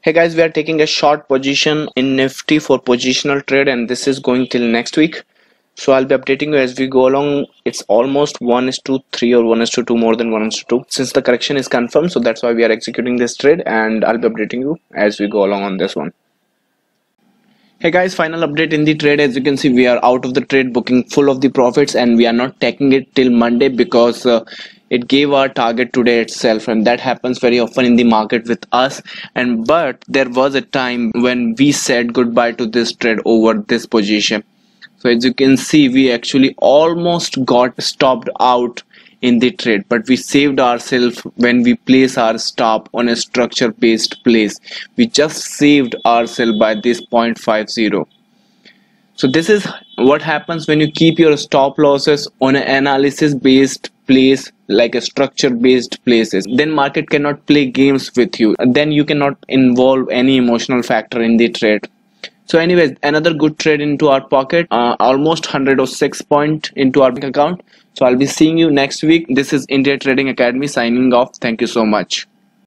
Hey guys, we are taking a short position in Nifty for positional trade, and this is going till next week. So I'll be updating you as we go along. It's almost 1:3 or 1:2, more than 1:2 since the correction is confirmed. So that's why we are executing this trade, and I'll be updating you as we go along on this one. Hey guys, final update in the trade. As you can see, we are out of the trade, booking full of the profits, and we are not taking it till Monday because it gave our target today itself, and that happens very often in the market with us. And but there was a time when we said goodbye to this trade over this position. So as you can see, we actually almost got stopped out in the trade, but we saved ourselves when we place our stop on a structure based place. We just saved ourselves by this 0.50. So this is what happens when you keep your stop losses on an analysis based place, like a structure based places. Then market cannot play games with you, then you cannot involve any emotional factor in the trade. So anyways, another good trade into our pocket, almost 106 point into our bank account. So I'll be seeing you next week. This is India Trading Academy signing off. Thank you so much.